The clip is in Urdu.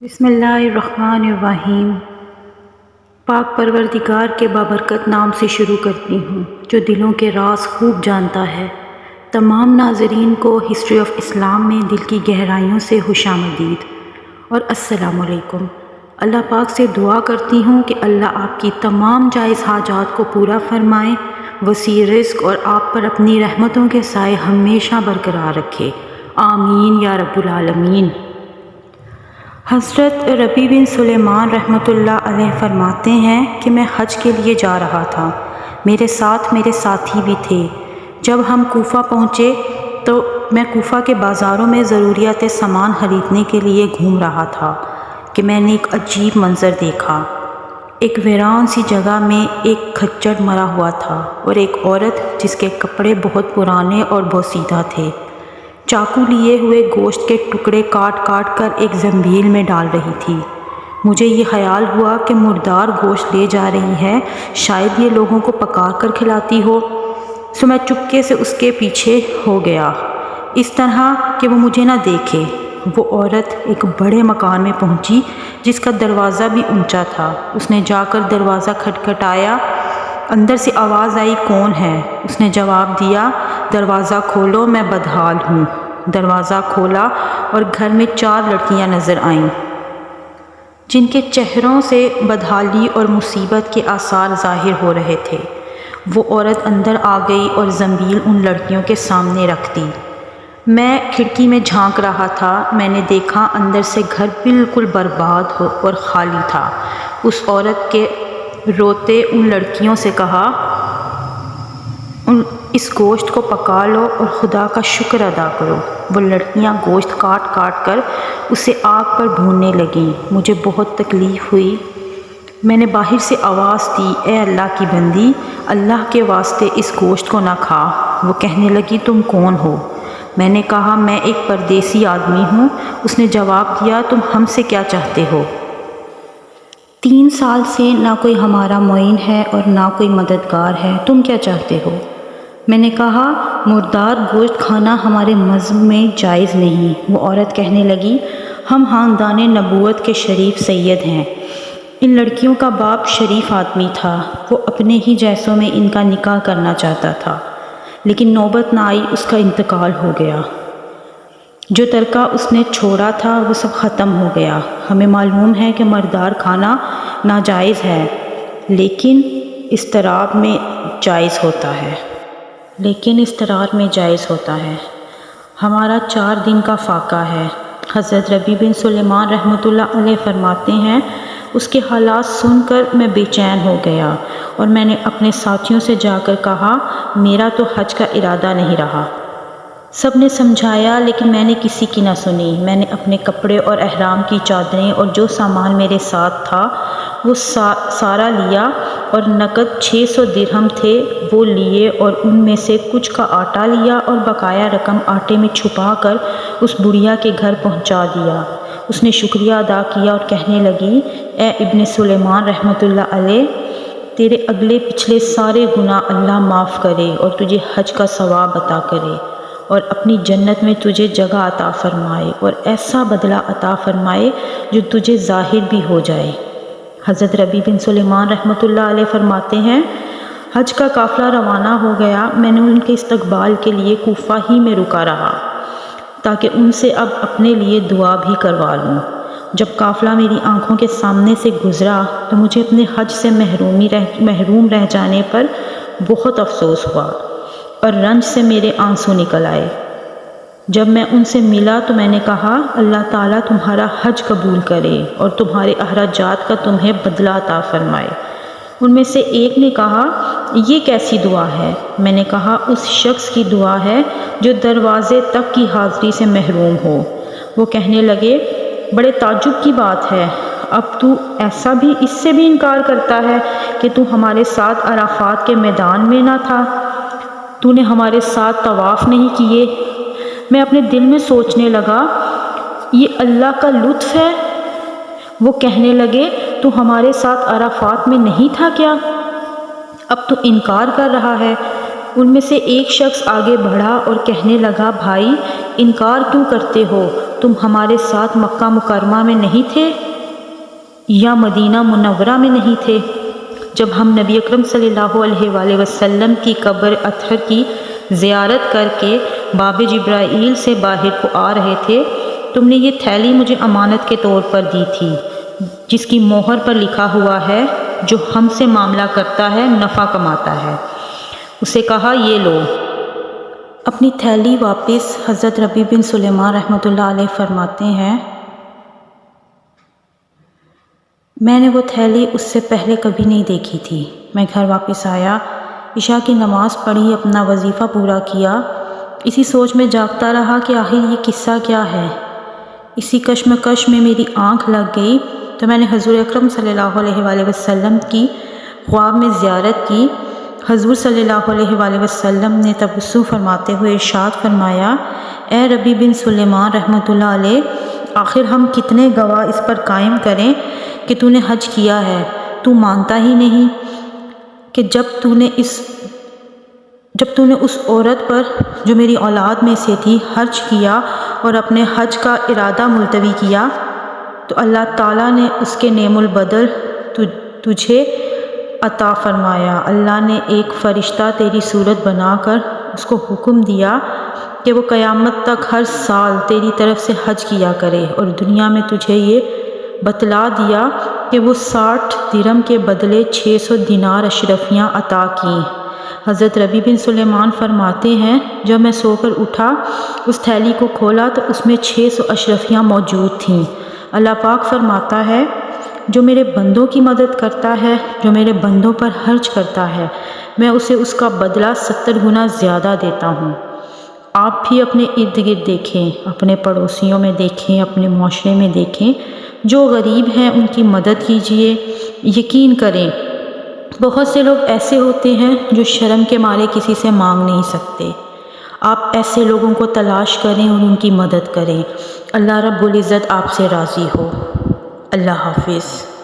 بسم اللہ الرحمن الرحیم۔ پاک پروردگار کے بابرکت نام سے شروع کرتی ہوں جو دلوں کے راز خوب جانتا ہے۔ تمام ناظرین کو ہسٹری آف اسلام میں دل کی گہرائیوں سے خوش آمدید اور السلام علیکم۔ اللہ پاک سے دعا کرتی ہوں کہ اللہ آپ کی تمام جائز حاجات کو پورا فرمائے، وسیع رزق اور آپ پر اپنی رحمتوں کے سائے ہمیشہ برقرار رکھے، آمین یا رب العالمین۔ حضرت ربیع بن سلیمان رحمۃ اللہ علیہ فرماتے ہیں کہ میں حج کے لیے جا رہا تھا، میرے ساتھ میرے ساتھی بھی تھے۔ جب ہم کوفہ پہنچے تو میں کوفہ کے بازاروں میں ضروریات سامان خریدنے کے لیے گھوم رہا تھا کہ میں نے ایک عجیب منظر دیکھا۔ ایک ویران سی جگہ میں ایک کھچر مرا ہوا تھا اور ایک عورت جس کے کپڑے بہت پرانے اور بوسیدہ تھے، چاقو لیے ہوئے گوشت کے ٹکڑے کاٹ کاٹ کر ایک زنبیل میں ڈال رہی تھی۔ مجھے یہ خیال ہوا کہ مردار گوشت لے جا رہی ہے، شاید یہ لوگوں کو پکا کر کھلاتی ہو، سو میں چپکے سے اس کے پیچھے ہو گیا، اس طرح کہ وہ مجھے نہ دیکھے۔ وہ عورت ایک بڑے مکان میں پہنچی جس کا دروازہ بھی اونچا تھا۔ اس نے جا کر دروازہ کھٹکھٹایا، اندر سے آواز آئی، کون ہے؟ اس نے جواب دیا، دروازہ کھولو، میں بدحال ہوں۔ دروازہ کھولا اور گھر میں 4 لڑکیاں نظر آئیں جن کے چہروں سے بدحالی اور مصیبت کے آثار ظاہر ہو رہے تھے۔ وہ عورت اندر آ گئی اور زنبیل ان لڑکیوں کے سامنے رکھ دی۔ میں کھڑکی میں جھانک رہا تھا، میں نے دیکھا اندر سے گھر بالکل برباد اور خالی تھا۔ اس عورت کے روتے ان لڑکیوں سے کہا، اس گوشت کو پکا لو اور خدا کا شکر ادا کرو۔ وہ لڑکیاں گوشت کاٹ کاٹ کر اسے آگ پر بھوننے لگیں۔ مجھے بہت تکلیف ہوئی۔ میں نے باہر سے آواز دی، اے اللہ کی بندی، اللہ کے واسطے اس گوشت کو نہ کھا۔ وہ کہنے لگی، تم کون ہو؟ میں نے کہا، میں ایک پردیسی آدمی ہوں۔ اس نے جواب دیا، تم ہم سے کیا چاہتے ہو؟ 3 سال سے نہ کوئی ہمارا معین ہے اور نہ کوئی مددگار ہے، تم کیا چاہتے ہو؟ میں نے کہا، مردار گوشت کھانا ہمارے مذہب میں جائز نہیں۔ وہ عورت کہنے لگی، ہم خاندان نبوت کے شریف سید ہیں۔ ان لڑکیوں کا باپ شریف آدمی تھا، وہ اپنے ہی جیسوں میں ان کا نکاح کرنا چاہتا تھا، لیکن نوبت نہ آئی، اس کا انتقال ہو گیا۔ جو ترکہ اس نے چھوڑا تھا وہ سب ختم ہو گیا۔ ہمیں معلوم ہے کہ مردار کھانا ناجائز ہے، لیکن اضطرار میں جائز ہوتا ہے۔ ہمارا 4 دن کا فاقہ ہے۔ حضرت ربیع بن سلیمان رحمۃ اللہ علیہ فرماتے ہیں، اس کے حالات سن کر میں بے چین ہو گیا اور میں نے اپنے ساتھیوں سے جا کر کہا، میرا تو حج کا ارادہ نہیں رہا۔ سب نے سمجھایا لیکن میں نے کسی کی نہ سنی۔ میں نے اپنے کپڑے اور احرام کی چادریں اور جو سامان میرے ساتھ تھا وہ سارا لیا اور نقد 600 درہم تھے وہ لیے اور ان میں سے کچھ کا آٹا لیا اور بقایا رقم آٹے میں چھپا کر اس بڑھیا کے گھر پہنچا دیا۔ اس نے شکریہ ادا کیا اور کہنے لگی، اے ابن سلیمان رحمۃ اللہ علیہ، تیرے اگلے پچھلے سارے گناہ اللہ معاف کرے اور تجھے حج کا ثواب عطا کرے اور اپنی جنت میں تجھے جگہ عطا فرمائے اور ایسا بدلہ عطا فرمائے جو تجھے ظاہر بھی ہو جائے۔ حضرت ربیع بن سلیمان رحمۃ اللہ علیہ فرماتے ہیں، حج کا قافلہ روانہ ہو گیا۔ میں نے ان کے استقبال کے لیے کوفہ ہی میں رکا رہا تاکہ ان سے اب اپنے لیے دعا بھی کروا لوں۔ جب قافلہ میری آنکھوں کے سامنے سے گزرا تو مجھے اپنے حج سے محروم رہ جانے پر بہت افسوس ہوا اور رنج سے میرے آنسو نکل آئے۔ جب میں ان سے ملا تو میں نے کہا، اللہ تعالیٰ تمہارا حج قبول کرے اور تمہارے اخراجات کا تمہیں بدلہ عطا فرمائے۔ ان میں سے ایک نے کہا، یہ کیسی دعا ہے؟ میں نے کہا، اس شخص کی دعا ہے جو دروازے تک کی حاضری سے محروم ہو۔ وہ کہنے لگے، بڑے تعجب کی بات ہے، اب تو ایسا بھی اس سے بھی انکار کرتا ہے کہ تو ہمارے ساتھ عرفات کے میدان میں نہ تھا، تو نے ہمارے ساتھ طواف نہیں کیے۔ میں اپنے دل میں سوچنے لگا، یہ اللہ کا لطف ہے۔ وہ کہنے لگے، تو ہمارے ساتھ عرفات میں نہیں تھا کیا؟ اب تو انکار کر رہا ہے۔ ان میں سے ایک شخص آگے بڑھا اور کہنے لگا، بھائی انکار کیوں کرتے ہو؟ تم ہمارے ساتھ مکہ مکرمہ میں نہیں تھے یا مدینہ منورہ میں نہیں تھے جب ہم نبی اکرم صلی اللہ علیہ وآلہ وسلم کی قبر اطہر کی زیارت کر کے باب جبرائیل سے باہر کو آ رہے تھے؟ تم نے یہ تھیلی مجھے امانت کے طور پر دی تھی جس کی مہر پر لکھا ہوا ہے جو ہم سے معاملہ کرتا ہے نفع کماتا ہے۔ اسے کہا یہ لو۔ اپنی تھیلی واپس حضرت ربیع بن سلیمان رحمۃ اللہ علیہ فرماتے ہیں میں نے وہ تھیلی اس سے پہلے کبھی نہیں دیکھی تھی۔ میں گھر واپس آیا، عشاء کی نماز پڑھی، اپنا وظیفہ پورا کیا، اسی سوچ میں جاگتا رہا کہ آخر یہ قصہ کیا ہے۔ اسی کشمکش میں میری آنکھ لگ گئی تو میں نے حضور اکرم صلی اللہ علیہ وآلہ وسلم کی خواب میں زیارت کی۔ حضور صلی اللہ علیہ وآلہ وسلم نے تبسم فرماتے ہوئے ارشاد فرمایا، اے ربیع بن سلیمان رحمۃ اللہ علیہ، آخر ہم کتنے گواہ اس پر قائم کریں کہ تو نے حج کیا ہے؟ تو مانتا ہی نہیں کہ جب تو نے اس عورت پر جو میری اولاد میں سے تھی حج کیا اور اپنے حج کا ارادہ ملتوی کیا تو اللہ تعالیٰ نے اس کے نعم البدل تجھے عطا فرمایا۔ اللہ نے ایک فرشتہ تیری صورت بنا کر اس کو حکم دیا کہ وہ قیامت تک ہر سال تیری طرف سے حج کیا کرے، اور دنیا میں تجھے یہ بتلا دیا کہ وہ 60 درہم کے بدلے 600 دینار اشرفیاں عطا کیں۔ حضرت ربیع بن سلیمان فرماتے ہیں جب میں سو کر اٹھا اس تھیلی کو کھولا تو اس میں 600 اشرفیاں موجود تھیں۔ اللہ پاک فرماتا ہے جو میرے بندوں کی مدد کرتا ہے، جو میرے بندوں پر خرچ کرتا ہے، میں اسے اس کا بدلہ 70 گنا زیادہ دیتا ہوں۔ آپ بھی اپنے ارد گرد دیکھیں، اپنے پڑوسیوں میں دیکھیں، اپنے معاشرے میں دیکھیں، جو غریب ہیں ان کی مدد کیجیے۔ یقین کریں بہت سے لوگ ایسے ہوتے ہیں جو شرم کے مارے کسی سے مانگ نہیں سکتے۔ آپ ایسے لوگوں کو تلاش کریں اور ان کی مدد کریں۔ اللہ رب العزت آپ سے راضی ہو۔ اللہ حافظ۔